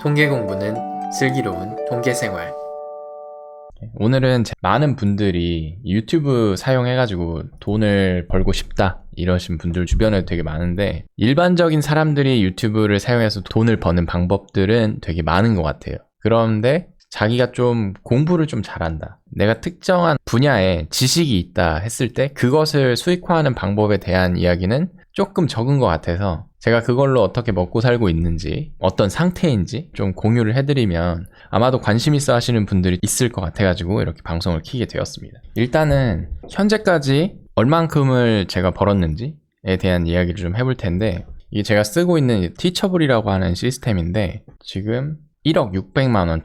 통계 공부는 슬기로운 통계생활. 오늘은 많은 분들이 유튜브 사용해가지고 돈을 벌고 싶다 이러신 분들 주변에 되게 많은데, 일반적인 사람들이 유튜브를 사용해서 돈을 버는 방법들은 되게 많은 것 같아요. 그런데 자기가 좀 공부를 좀 잘한다, 내가 특정한 분야에 지식이 있다 했을 때 그것을 수익화하는 방법에 대한 이야기는 조금 적은 것 같아서, 제가 그걸로 어떻게 먹고 살고 있는지, 어떤 상태인지 좀 공유를 해드리면 아마도 관심 있어 하시는 분들이 있을 것 같아가지고 이렇게 방송을 켜게 되었습니다. 일단은 현재까지 얼만큼을 제가 벌었는지에 대한 이야기를 좀 해볼 텐데, 이게 제가 쓰고 있는 티처블이라고 하는 시스템인데, 지금 1억 600만 원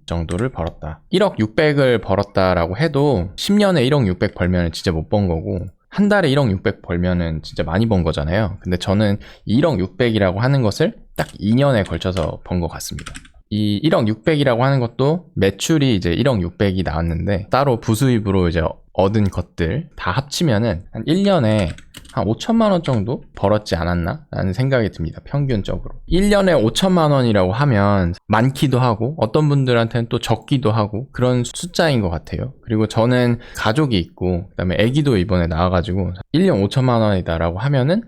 정도를 벌었다. 1억 600을 벌었다라고 해도 10년에 1억 600 벌면 진짜 못 번 거고, 한 달에 1억 600 벌면은 진짜 많이 번 거잖아요. 근데 저는 1억 600이라고 하는 것을 딱 2년에 걸쳐서 번 것 같습니다. 이 1억 600이라고 하는 것도 매출이 이제 1억 600이 나왔는데, 따로 부수입으로 이제 얻은 것들 다 합치면은 한 1년에 한 5천만 원 정도 벌었지 않았나 라는 생각이 듭니다. 평균적으로 1년에 5천만 원이라고 하면 많기도 하고 어떤 분들한테는 또 적기도 하고 그런 숫자인 것 같아요. 그리고 저는 가족이 있고 그다음에 아기도 이번에 나와가지고 1년 5천만 원이다 라고 하면은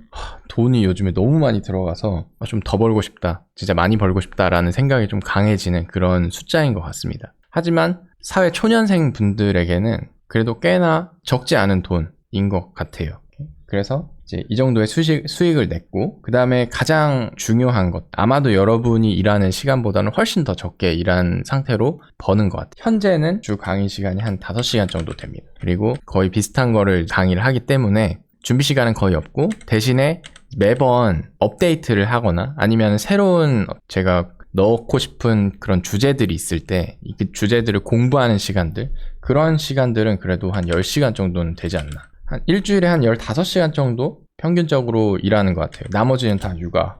돈이 요즘에 너무 많이 들어가서 좀 더 벌고 싶다, 진짜 많이 벌고 싶다 라는 생각이 좀 강해지는 그런 숫자인 것 같습니다. 하지만 사회 초년생 분들에게는 그래도 꽤나 적지 않은 돈인 것 같아요. 그래서 이제 이 정도의 수익을 냈고, 그 다음에 가장 중요한 것, 아마도 여러분이 일하는 시간보다는 훨씬 더 적게 일한 상태로 버는 것 같아요. 현재는 주 강의 시간이 한 5시간 정도 됩니다. 그리고 거의 비슷한 거를 강의를 하기 때문에 준비 시간은 거의 없고, 대신에 매번 업데이트를 하거나 아니면 새로운 제가 넣고 싶은 그런 주제들이 있을 때 그 주제들을 공부하는 시간들, 그런 시간들은 그래도 한 10시간 정도는 되지 않나. 한 일주일에 한 15시간 정도 평균적으로 일하는 것 같아요. 나머지는 다 육아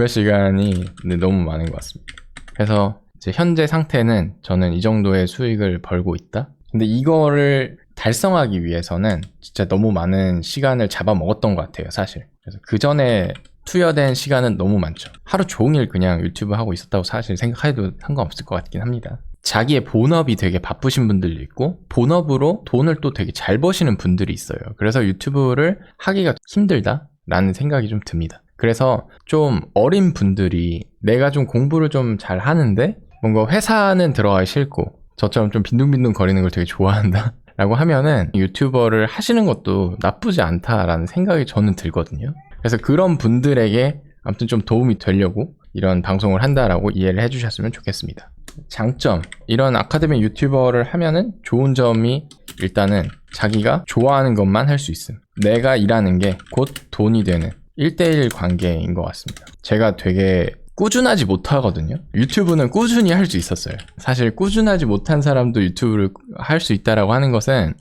시간이 너무 많은 것 같습니다. 그래서 이제 현재 상태는 저는 이 정도의 수익을 벌고 있다. 근데 이거를 달성하기 위해서는 진짜 너무 많은 시간을 잡아먹었던 것 같아요, 사실. 그래서 그 전에 투여된 시간은 너무 많죠. 하루 종일 그냥 유튜브 하고 있었다고 사실 생각해도 상관없을 것 같긴 합니다. 자기의 본업이 되게 바쁘신 분들도 있고, 본업으로 돈을 또 되게 잘 버시는 분들이 있어요. 그래서 유튜브를 하기가 힘들다 라는 생각이 좀 듭니다. 그래서 좀 어린 분들이 내가 좀 공부를 좀 잘 하는데 뭔가 회사는 들어가기 싫고 저처럼 좀 빈둥빈둥 거리는 걸 되게 좋아한다 라고 하면은 유튜버를 하시는 것도 나쁘지 않다라는 생각이 저는 들거든요. 그래서 그런 분들에게 아무튼 좀 도움이 되려고 이런 방송을 한다라고 이해를 해주셨으면 좋겠습니다. 장점, 이런 아카데미 유튜버를 하면은 좋은 점이, 일단은 자기가 좋아하는 것만 할 수 있음. 내가 일하는 게 곧 돈이 되는 1대1 관계인 것 같습니다. 제가 되게 꾸준하지 못하거든요. 유튜브는 꾸준히 할 수 있었어요. 사실 꾸준하지 못한 사람도 유튜브를 할 수 있다라고 하는 것은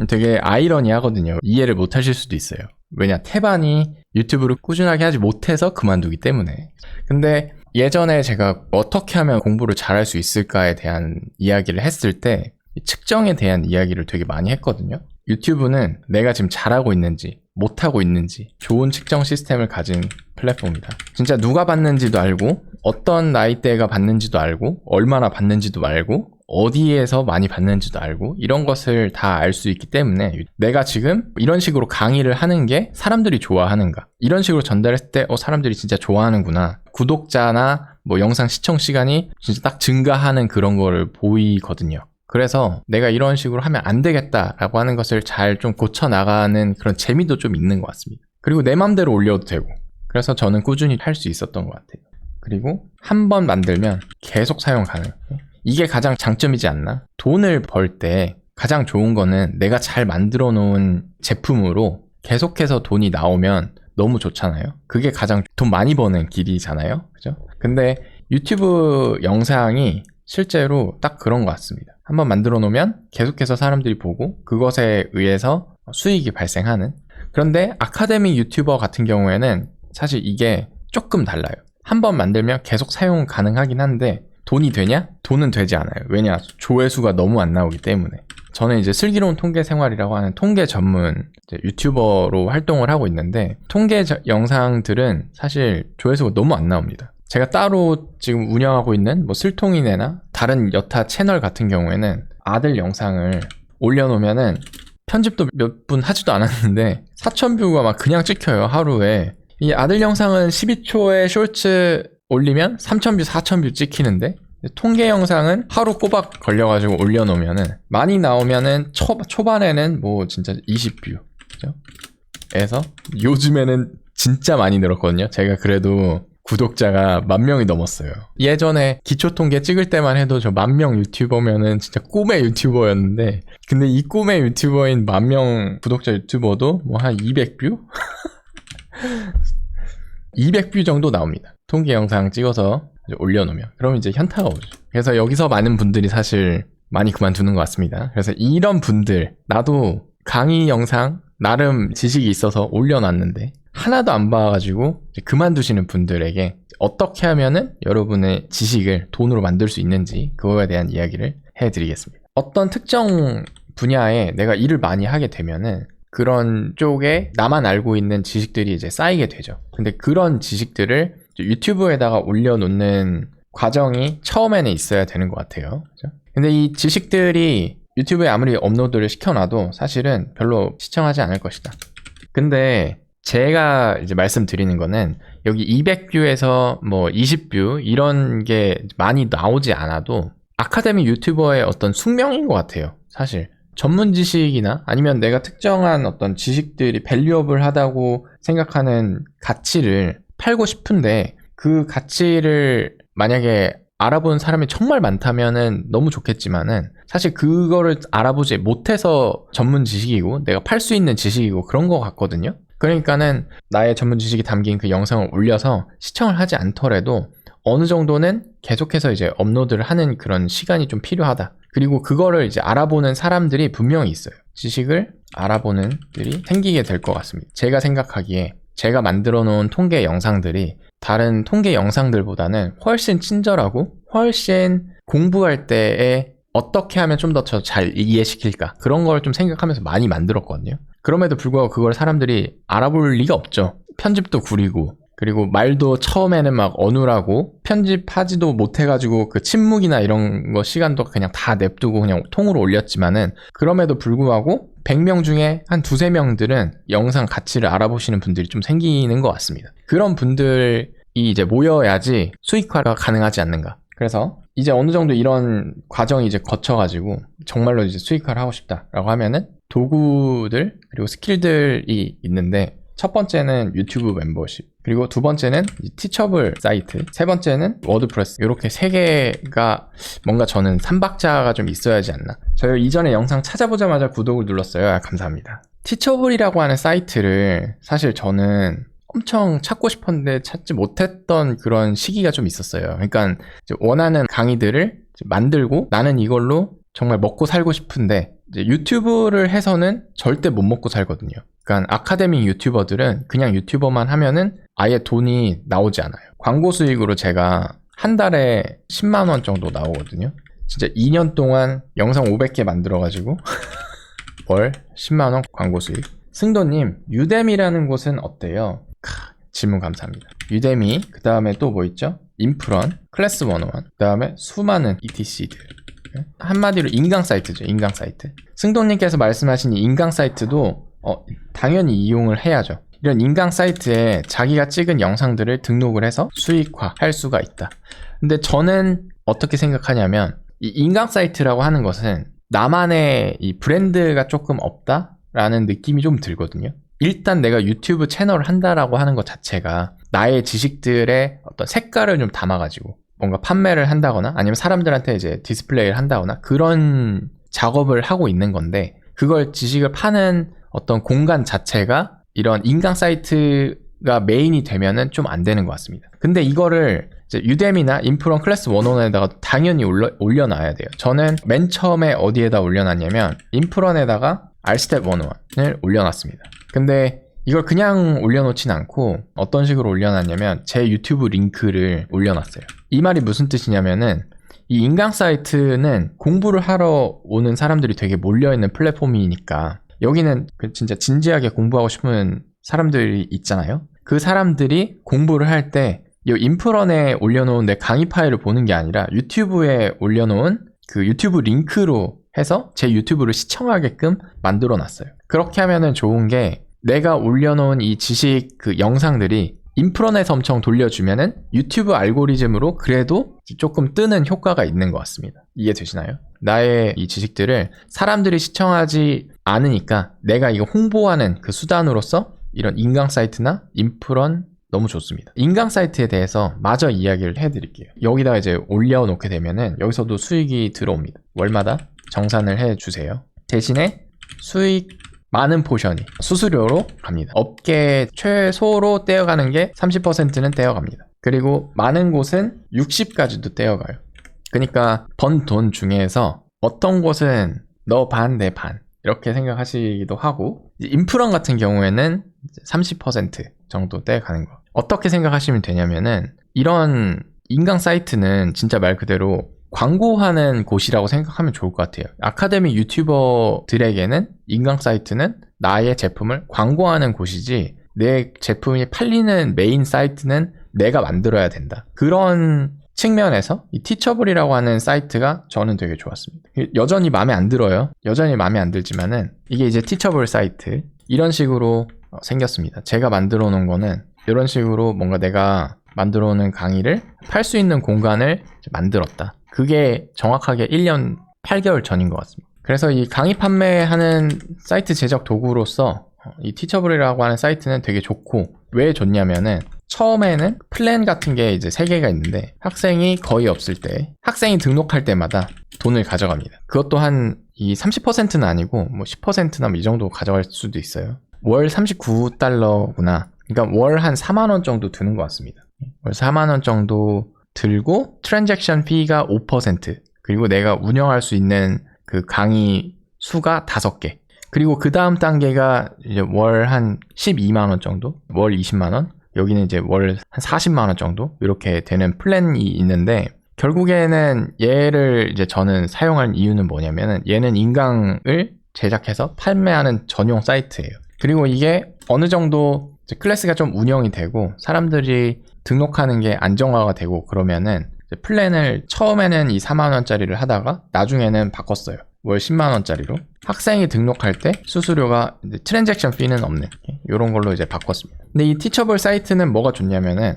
되게 아이러니하거든요. 이해를 못 하실 수도 있어요. 왜냐, 태반이 유튜브를 꾸준하게 하지 못해서 그만두기 때문에. 근데 예전에 제가 어떻게 하면 공부를 잘할 수 있을까에 대한 이야기를 했을 때 측정에 대한 이야기를 되게 많이 했거든요. 유튜브는 내가 지금 잘하고 있는지 못하고 있는지 좋은 측정 시스템을 가진 플랫폼이다. 진짜 누가 봤는지도 알고, 어떤 나이대가 봤는지도 알고, 얼마나 봤는지도 알고, 어디에서 많이 봤는지도 알고, 이런 것을 다 알 수 있기 때문에 내가 지금 이런 식으로 강의를 하는 게 사람들이 좋아하는가, 이런 식으로 전달했을 때 사람들이 진짜 좋아하는구나, 구독자나 뭐 영상 시청 시간이 진짜 딱 증가하는 그런 거를 보이거든요. 그래서 내가 이런 식으로 하면 안 되겠다라고 하는 것을 잘 좀 고쳐나가는 그런 재미도 좀 있는 것 같습니다. 그리고 내 맘대로 올려도 되고, 그래서 저는 꾸준히 할 수 있었던 것 같아요. 그리고 한 번 만들면 계속 사용 가능. 이게 가장 장점이지 않나? 돈을 벌 때 가장 좋은 거는 내가 잘 만들어 놓은 제품으로 계속해서 돈이 나오면 너무 좋잖아요. 그게 가장 돈 많이 버는 길이잖아요. 그죠? 근데 유튜브 영상이 실제로 딱 그런 것 같습니다. 한번 만들어 놓으면 계속해서 사람들이 보고 그것에 의해서 수익이 발생하는. 그런데 아카데미 유튜버 같은 경우에는 사실 이게 조금 달라요. 한번 만들면 계속 사용 가능하긴 한데 돈이 되냐? 돈은 되지 않아요. 왜냐? 조회수가 너무 안 나오기 때문에. 저는 이제 슬기로운 통계생활이라고 하는 통계 전문 유튜버로 활동을 하고 있는데, 통계 영상들은 사실 조회수가 너무 안 나옵니다. 제가 따로 지금 운영하고 있는 뭐 슬통이네나 다른 여타 채널 같은 경우에는 아들 영상을 올려놓으면은 편집도 몇 분 하지도 않았는데 4,000뷰가 막 그냥 찍혀요, 하루에. 이 아들 영상은 12초에 쇼츠 올리면 3,000뷰, 4,000뷰 찍히는데 통계 영상은 하루 꼬박 걸려가지고 올려놓으면은 많이 나오면은 초반에는 뭐 진짜 20뷰, 그죠? 에서 요즘에는 진짜 많이 늘었거든요. 제가 그래도 구독자가 10,000명이 넘었어요. 예전에 기초통계 찍을 때만 해도 저 10,000명 유튜버면은 진짜 꿈의 유튜버였는데, 근데 이 꿈의 유튜버인 10,000명 구독자 유튜버도 뭐 한 200뷰? 200뷰 정도 나옵니다. 통계 영상 찍어서 올려놓으면. 그럼 이제 현타가 오죠. 그래서 여기서 많은 분들이 사실 많이 그만두는 것 같습니다. 그래서 이런 분들, 나도 강의 영상 나름 지식이 있어서 올려놨는데 하나도 안 봐가지고 그만두시는 분들에게 어떻게 하면은 여러분의 지식을 돈으로 만들 수 있는지 그거에 대한 이야기를 해드리겠습니다. 어떤 특정 분야에 내가 일을 많이 하게 되면은 그런 쪽에 나만 알고 있는 지식들이 이제 쌓이게 되죠. 근데 그런 지식들을 유튜브에다가 올려놓는 과정이 처음에는 있어야 되는 것 같아요. 그죠? 근데 이 지식들이 유튜브에 아무리 업로드를 시켜놔도 사실은 별로 시청하지 않을 것이다. 근데 제가 이제 말씀드리는 거는 여기 200뷰에서 뭐 20뷰 이런 게 많이 나오지 않아도 아카데미 유튜버의 어떤 숙명인 것 같아요. 사실 전문 지식이나 아니면 내가 특정한 어떤 지식들이 밸류어블하다고 생각하는 가치를 팔고 싶은데 그 가치를 만약에 알아보는 사람이 정말 많다면은 너무 좋겠지만은 사실 그거를 알아보지 못해서 전문 지식이고 내가 팔 수 있는 지식이고 그런 것 같거든요. 그러니까는 나의 전문 지식이 담긴 그 영상을 올려서 시청을 하지 않더라도 어느 정도는 계속해서 이제 업로드를 하는 그런 시간이 좀 필요하다. 그리고 그거를 이제 알아보는 사람들이 분명히 있어요. 지식을 알아보는 들이 생기게 될 것 같습니다. 제가 생각하기에 제가 만들어 놓은 통계 영상들이 다른 통계 영상들보다는 훨씬 친절하고 훨씬 공부할 때에 어떻게 하면 좀 더 잘 이해시킬까 그런 걸 좀 생각하면서 많이 만들었거든요. 그럼에도 불구하고 그걸 사람들이 알아볼 리가 없죠. 편집도 구리고 그리고 말도 처음에는 막 어눌하고 편집하지도 못해가지고 그 침묵이나 이런 거 시간도 그냥 다 냅두고 그냥 통으로 올렸지만은 그럼에도 불구하고 100명 중에 한 2~3명들은 영상 가치를 알아보시는 분들이 좀 생기는 것 같습니다. 그런 분들이 이제 모여야지 수익화가 가능하지 않는가. 그래서 이제 어느 정도 이런 과정이 이제 거쳐가지고 정말로 이제 수익화를 하고 싶다라고 하면은 도구들 그리고 스킬들이 있는데 첫 번째는 유튜브 멤버십, 그리고 두 번째는 티처블 사이트, 세 번째는 워드프레스. 이렇게 세 개가 뭔가 저는 3박자가 좀 있어야지 않나. 저 이전에 영상 찾아보자마자 구독을 눌렀어요. 아, 감사합니다. 티처블이라고 하는 사이트를 사실 저는 엄청 찾고 싶었는데 찾지 못했던 그런 시기가 좀 있었어요. 그러니까 원하는 강의들을 만들고 나는 이걸로 정말 먹고 살고 싶은데 이제 유튜브를 해서는 절대 못 먹고 살거든요. 그러니까 아카데미 유튜버들은 그냥 유튜버만 하면은 아예 돈이 나오지 않아요. 광고 수익으로 제가 한 달에 10만 원 정도 나오거든요. 진짜 2년 동안 영상 500개 만들어가지고 월 10만 원 광고 수익. 승도님, 유뎀이라는 곳은 어때요? 질문 감사합니다. 유데미, 그 다음에 또 뭐 있죠? 인프런, 클래스 101, 그 다음에 수많은 ETC들. 한마디로 인강 사이트죠. 인강 사이트. 승도님께서 말씀하신 이 인강 사이트도 당연히 이용을 해야죠. 이런 인강 사이트에 자기가 찍은 영상들을 등록을 해서 수익화 할 수가 있다. 근데 저는 어떻게 생각하냐면 이 인강 사이트라고 하는 것은 나만의 이 브랜드가 조금 없다라는 느낌이 좀 들거든요. 일단 내가 유튜브 채널을 한다라고 하는 것 자체가 나의 지식들의 어떤 색깔을 좀 담아가지고 뭔가 판매를 한다거나 아니면 사람들한테 이제 디스플레이를 한다거나 그런 작업을 하고 있는 건데 그걸 지식을 파는 어떤 공간 자체가 이런 인강 사이트가 메인이 되면은 좀 안 되는 것 같습니다. 근데 이거를 이제 유뎀이나 인프런 클래스 101에다가 당연히 올려놔야 돼요. 저는 맨 처음에 어디에다 올려놨냐면 인프런에다가 R스텝 101을 올려놨습니다. 근데 이걸 그냥 올려놓진 않고 어떤 식으로 올려놨냐면 제 유튜브 링크를 올려놨어요. 이 말이 무슨 뜻이냐면은 이 인강 사이트는 공부를 하러 오는 사람들이 되게 몰려있는 플랫폼이니까 여기는 진짜 진지하게 공부하고 싶은 사람들이 있잖아요. 그 사람들이 공부를 할 때 이 인프런에 올려놓은 내 강의 파일을 보는 게 아니라 유튜브에 올려놓은 그 유튜브 링크로 해서 제 유튜브를 시청하게끔 만들어 놨어요. 그렇게 하면은 좋은 게 내가 올려놓은 이 지식 그 영상들이 인프런에서 엄청 돌려주면은 유튜브 알고리즘으로 그래도 조금 뜨는 효과가 있는 것 같습니다. 이해되시나요? 나의 이 지식들을 사람들이 시청하지 않으니까 내가 이거 홍보하는 그 수단으로서 이런 인강 사이트나 인프런 너무 좋습니다. 인강 사이트에 대해서 마저 이야기를 해드릴게요. 여기다가 이제 올려놓게 되면은 여기서도 수익이 들어옵니다. 월마다 정산을 해주세요. 대신에 수익 많은 포션이 수수료로 갑니다. 업계 최소로 떼어가는 게 30%는 떼어갑니다. 그리고 많은 곳은 60까지도 떼어가요. 그러니까 번 돈 중에서 어떤 곳은 너 반, 내 반 이렇게 생각하시기도 하고, 인프런 같은 경우에는 30% 정도 떼어가는 거. 어떻게 생각하시면 되냐면은 이런 인강 사이트는 진짜 말 그대로 광고하는 곳이라고 생각하면 좋을 것 같아요. 아카데미 유튜버들에게는 인강 사이트는 나의 제품을 광고하는 곳이지 내 제품이 팔리는 메인 사이트는 내가 만들어야 된다. 그런 측면에서 이 티처블이라고 하는 사이트가 저는 되게 좋았습니다. 여전히 마음에 안 들어요. 여전히 마음에 안 들지만은 이게 이제 티처블 사이트 이런 식으로 생겼습니다. 제가 만들어 놓은 거는 이런 식으로 뭔가 내가 만들어 놓은 강의를 팔 수 있는 공간을 만들었다. 그게 정확하게 1년 8개월 전인 것 같습니다. 그래서 이 강의 판매하는 사이트 제작 도구로서 이 티처블이라고 하는 사이트는 되게 좋고, 왜 좋냐면은 처음에는 플랜 같은 게 이제 3개가 있는데 학생이 거의 없을 때 학생이 등록할 때마다 돈을 가져갑니다. 그것도 한 이 30%는 아니고 뭐 10%나 뭐 이 정도 가져갈 수도 있어요. 월 39달러구나. 그러니까 월 한 4만 원 정도 드는 것 같습니다. 월 4만 원 정도 들고 트랜잭션 피가 5%, 그리고 내가 운영할 수 있는 그 강의 수가 5개, 그리고 그 다음 단계가 이제 월 한 12만 원 정도, 월 20만 원, 여기는 이제 월 한 40만 원 정도 이렇게 되는 플랜이 있는데, 결국에는 얘를 이제 저는 사용한 이유는 뭐냐면은 얘는 인강을 제작해서 판매하는 전용 사이트예요. 그리고 이게 어느 정도 이제 클래스가 좀 운영이 되고 사람들이 등록하는 게 안정화가 되고 그러면은 플랜을 처음에는 이 4만원짜리를 하다가 나중에는 바꿨어요. 월 10만원짜리로. 학생이 등록할 때 수수료가 이제 트랜잭션 피는 없는 이런 걸로 이제 바꿨습니다. 근데 이 티처블 사이트는 뭐가 좋냐면은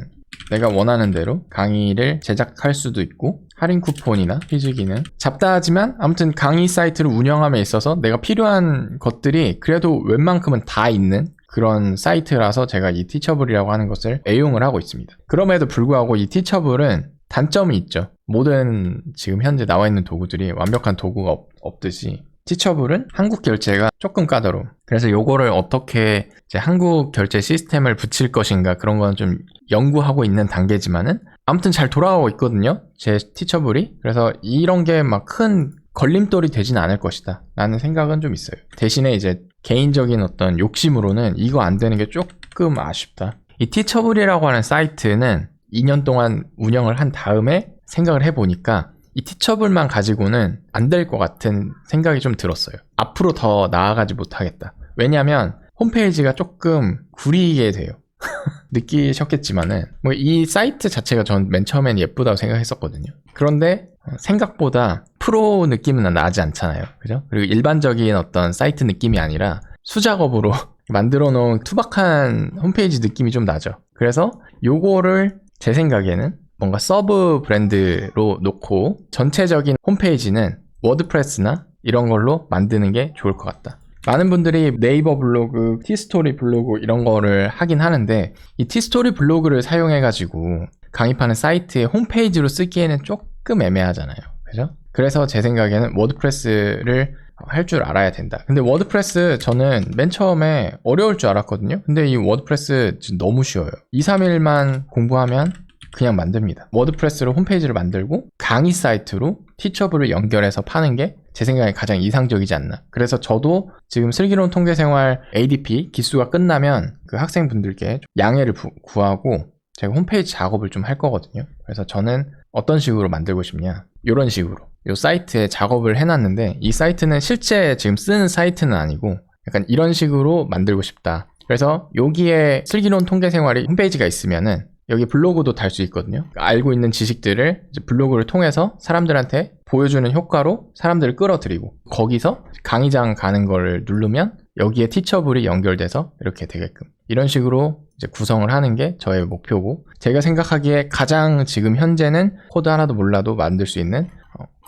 내가 원하는 대로 강의를 제작할 수도 있고, 할인 쿠폰이나 퀴즈 기능, 잡다하지만 아무튼 강의 사이트를 운영함에 있어서 내가 필요한 것들이 그래도 웬만큼은 다 있는 그런 사이트라서 제가 이 티처블이라고 하는 것을 애용을 하고 있습니다. 그럼에도 불구하고 이 티처블은 단점이 있죠. 모든 지금 현재 나와 있는 도구들이 완벽한 도구가 없듯이 티처블은 한국 결제가 조금 까다로워. 그래서 요거를 어떻게 이제 한국 결제 시스템을 붙일 것인가 그런 건 좀 연구하고 있는 단계지만은 아무튼 잘 돌아가고 있거든요. 제 티처블이. 그래서 이런 게 막 큰 걸림돌이 되진 않을 것이다 라는 생각은 좀 있어요. 대신에 이제 개인적인 어떤 욕심으로는 이거 안 되는 게 조금 아쉽다. 이 티처블이라고 하는 사이트는 2년 동안 운영을 한 다음에 생각을 해보니까 이 티처블만 가지고는 안 될 것 같은 생각이 좀 들었어요. 앞으로 더 나아가지 못하겠다. 왜냐하면 홈페이지가 조금 구리게 돼요. 느끼셨겠지만은 뭐 이 사이트 자체가 전 맨 처음엔 예쁘다고 생각했었거든요. 그런데 생각보다 프로 느낌은 나지 않잖아요. 그죠? 그리고 일반적인 어떤 사이트 느낌이 아니라 수작업으로 만들어 놓은 투박한 홈페이지 느낌이 좀 나죠. 그래서 요거를 제 생각에는 뭔가 서브 브랜드로 놓고 전체적인 홈페이지는 워드프레스나 이런 걸로 만드는 게 좋을 것 같다. 많은 분들이 네이버 블로그, 티스토리 블로그 이런 거를 하긴 하는데 이 티스토리 블로그를 사용해가지고 강의파는 사이트의 홈페이지로 쓰기에는 조금 애매하잖아요. 그죠? 그래서 제 생각에는 워드프레스를 할 줄 알아야 된다. 근데 워드프레스 저는 맨 처음에 어려울 줄 알았거든요. 근데 이 워드프레스 지금 너무 쉬워요. 2, 3일만 공부하면 그냥 만듭니다. 워드프레스로 홈페이지를 만들고 강의 사이트로 티처블을 연결해서 파는 게 제 생각에 가장 이상적이지 않나. 그래서 저도 지금 슬기로운 통계생활 ADP 기수가 끝나면 그 학생분들께 양해를 구하고 제가 홈페이지 작업을 좀 할 거거든요. 그래서 저는 어떤 식으로 만들고 싶냐, 이런 식으로 이 사이트에 작업을 해놨는데, 이 사이트는 실제 지금 쓰는 사이트는 아니고 약간 이런 식으로 만들고 싶다. 그래서 여기에 슬기로운 통계생활이 홈페이지가 있으면은 여기 블로그도 달 수 있거든요. 알고 있는 지식들을 이제 블로그를 통해서 사람들한테 보여주는 효과로 사람들을 끌어들이고 거기서 강의장 가는 걸 누르면 여기에 티처블이 연결돼서 이렇게 되게끔 이런 식으로 이제 구성을 하는 게 저의 목표고 제가 생각하기에 가장 지금 현재는 코드 하나도 몰라도 만들 수 있는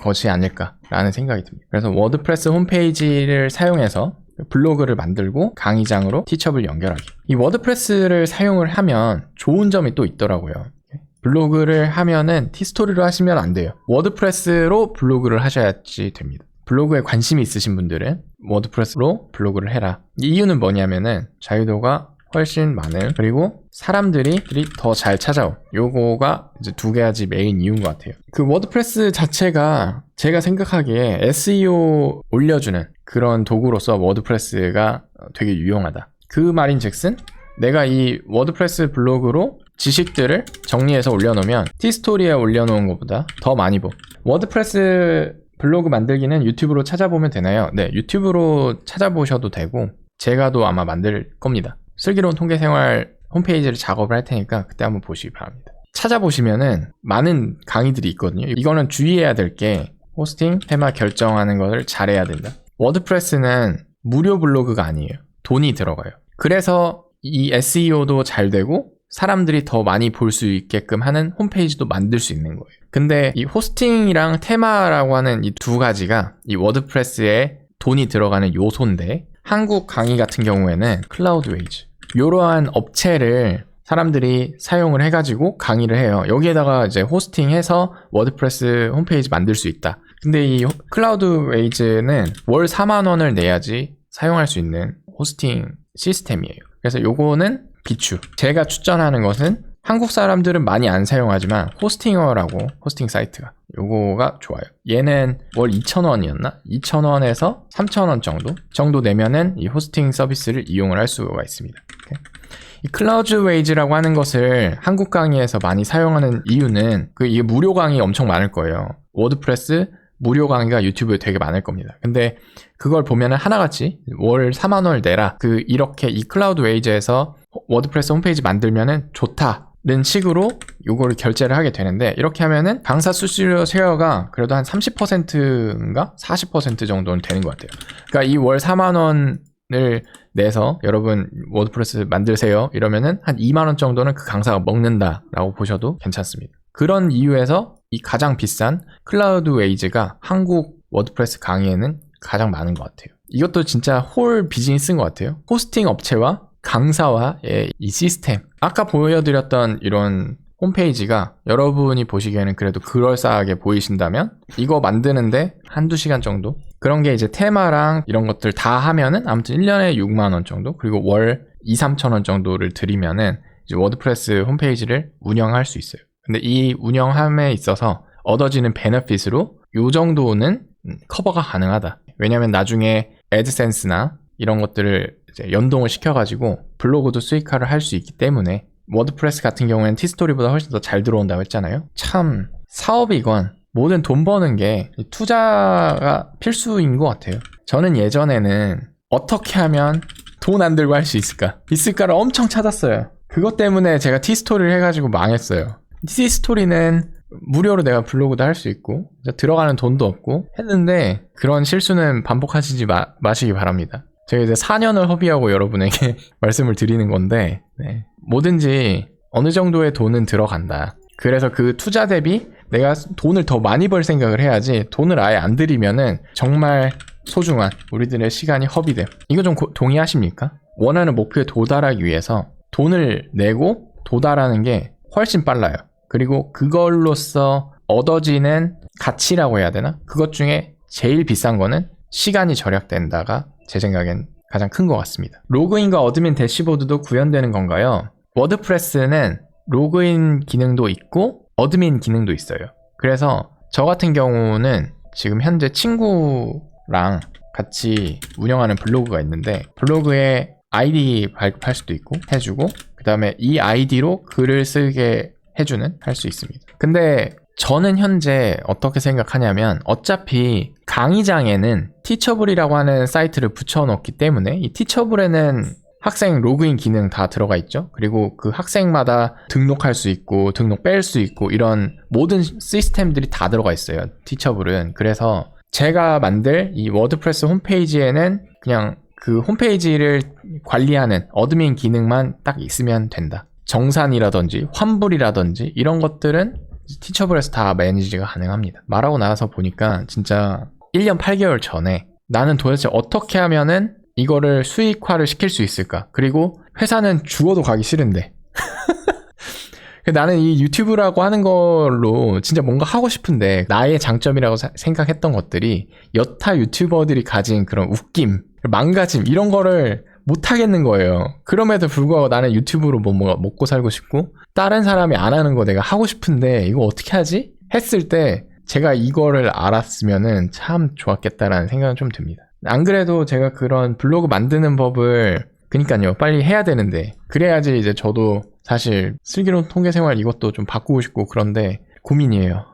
것이 아닐까라는 생각이 듭니다. 그래서 워드프레스 홈페이지를 사용해서 블로그를 만들고 강의장으로 티처블 연결하기. 이 워드프레스를 사용을 하면 좋은 점이 또 있더라고요. 블로그를 하면은 티스토리로 하시면 안 돼요. 워드프레스로 블로그를 하셔야지 됩니다. 블로그에 관심이 있으신 분들은 워드프레스로 블로그를 해라. 이 이유는 뭐냐면은 자유도가 훨씬 많은 그리고 사람들이 더 잘 찾아오. 요거가 이제 두 가지 메인 이유인 것 같아요. 그 워드프레스 자체가 제가 생각하기에 SEO 올려주는 그런 도구로서 워드프레스가 되게 유용하다. 그 말인즉슨 내가 이 워드프레스 블로그로 지식들을 정리해서 올려놓으면 티스토리에 올려놓은 것보다 더 많이 보. 워드프레스 블로그 만들기는 유튜브로 찾아보면 되나요? 네, 유튜브로 찾아보셔도 되고 제가도 아마 만들 겁니다. 슬기로운 통계생활 홈페이지를 작업을 할 테니까 그때 한번 보시기 바랍니다. 찾아보시면은 많은 강의들이 있거든요. 이거는 주의해야 될 게 호스팅, 테마 결정하는 것을 잘해야 된다. 워드프레스는 무료 블로그가 아니에요. 돈이 들어가요. 그래서 이 SEO도 잘 되고 사람들이 더 많이 볼 수 있게끔 하는 홈페이지도 만들 수 있는 거예요. 근데 이 호스팅이랑 테마라고 하는 이 두 가지가 이 워드프레스에 돈이 들어가는 요소인데 한국 강의 같은 경우에는 클라우드웨이즈 이러한 업체를 사람들이 사용을 해가지고 강의를 해요. 여기에다가 이제 호스팅해서 워드프레스 홈페이지 만들 수 있다. 근데 이 클라우드웨이즈는 월 4만 원을 내야지 사용할 수 있는 호스팅 시스템이에요. 그래서 요거는 비추. 제가 추천하는 것은 한국 사람들은 많이 안 사용하지만 호스팅어라고 호스팅 사이트가 요거가 좋아요. 얘는 월 2,000원이었나? 2,000원에서 3,000원 정도 내면은 이 호스팅 서비스를 이용을 할 수가 있습니다. 이 클라우드웨이즈라고 하는 것을 한국 강의에서 많이 사용하는 이유는 이게 무료 강의 엄청 많을 거예요. 워드프레스 무료 강의가 유튜브에 되게 많을 겁니다. 근데 그걸 보면은 하나같이 월 4만 원을 내라. 이렇게 이 클라우드웨이즈에서 워드프레스 홈페이지 만들면은 좋다는 식으로 요거를 결제를 하게 되는데 이렇게 하면은 강사 수수료 쉐어가 그래도 한 30%인가 40% 정도는 되는 것 같아요. 그러니까 이 월 4만 원을 내서 여러분 워드프레스 만드세요 이러면은 한 2만 원 정도는 그 강사가 먹는다라고 보셔도 괜찮습니다. 그런 이유에서 이 가장 비싼 클라우드웨이즈가 한국 워드프레스 강의에는 가장 많은 것 같아요. 이것도 진짜 홀 비즈니스인 것 같아요. 호스팅 업체와 강사와의 이 시스템. 아까 보여드렸던 이런 홈페이지가 여러분이 보시기에는 그래도 그럴싸하게 보이신다면 이거 만드는데 한두 시간 정도? 그런 게 이제 테마랑 이런 것들 다 하면은 아무튼 1년에 6만 원 정도 그리고 월 2, 3천 원 정도를 들이면은 이제 워드프레스 홈페이지를 운영할 수 있어요. 근데 이 운영함에 있어서 얻어지는 베너핏으로 요 정도는 커버가 가능하다. 왜냐면 나중에 애드센스나 이런 것들을 이제 연동을 시켜가지고 블로그도 수익화를 할 수 있기 때문에 워드프레스 같은 경우에는 티스토리보다 훨씬 더 잘 들어온다고 했잖아요. 참 사업이건 뭐든 돈 버는 게 투자가 필수인 것 같아요. 저는 예전에는 어떻게 하면 돈 안 들고 할 수 있을까를 엄청 찾았어요. 그것 때문에 제가 티스토리를 해가지고 망했어요. 티스토리는 무료로 내가 블로그도 할 수 있고 들어가는 돈도 없고 했는데 그런 실수는 반복하시지 마시기 바랍니다. 제가 이제 4년을 허비하고 여러분에게 말씀을 드리는 건데 뭐든지 어느 정도의 돈은 들어간다. 그래서 그 투자 대비 내가 돈을 더 많이 벌 생각을 해야지 돈을 아예 안 들이면은 정말 소중한 우리들의 시간이 허비돼요. 이거 좀 동의하십니까? 원하는 목표에 도달하기 위해서 돈을 내고 도달하는 게 훨씬 빨라요. 그리고 그걸로써 얻어지는 가치라고 해야 되나? 그것 중에 제일 비싼 거는 시간이 절약된다가 제 생각엔 가장 큰 것 같습니다. 로그인과 어드민 대시보드도 구현되는 건가요? 워드프레스는 로그인 기능도 있고 어드민 기능도 있어요. 그래서 저 같은 경우는 지금 현재 친구랑 같이 운영하는 블로그가 있는데 블로그에 아이디 발급할 수도 있고 해주고 그 다음에 이 아이디로 글을 쓰게 해주는 할 수 있습니다. 근데 저는 현재 어떻게 생각하냐면 어차피 강의장에는 티처블이라고 하는 사이트를 붙여놓기 때문에 이 티처블에는 학생 로그인 기능 다 들어가 있죠. 그리고 그 학생마다 등록할 수 있고 등록 뺄 수 있고 이런 모든 시스템들이 다 들어가 있어요. 티처블은. 그래서 제가 만들 이 워드프레스 홈페이지에는 그냥 그 홈페이지를 관리하는 어드민 기능만 딱 있으면 된다. 정산이라든지 환불이라든지 이런 것들은 티처블에서 다 매니지가 가능합니다. 말하고 나서 보니까 진짜 1년 8개월 전에 나는 도대체 어떻게 하면은 이거를 수익화를 시킬 수 있을까? 그리고 회사는 죽어도 가기 싫은데 나는 이 유튜브라고 하는 걸로 진짜 뭔가 하고 싶은데 나의 장점이라고 생각했던 것들이 여타 유튜버들이 가진 그런 웃김, 망가짐 이런 거를 못 하겠는 거예요. 그럼에도 불구하고 나는 유튜브로 뭐 먹고 살고 싶고 다른 사람이 안 하는 거 내가 하고 싶은데 이거 어떻게 하지? 했을 때 제가 이거를 알았으면은 참 좋았겠다라는 생각은 좀 듭니다. 안 그래도 제가 그런 블로그 만드는 법을 그니까요 빨리 해야 되는데 그래야지 이제 저도 사실 슬기로운 통계생활 이것도 좀 바꾸고 싶고 그런데 고민이에요.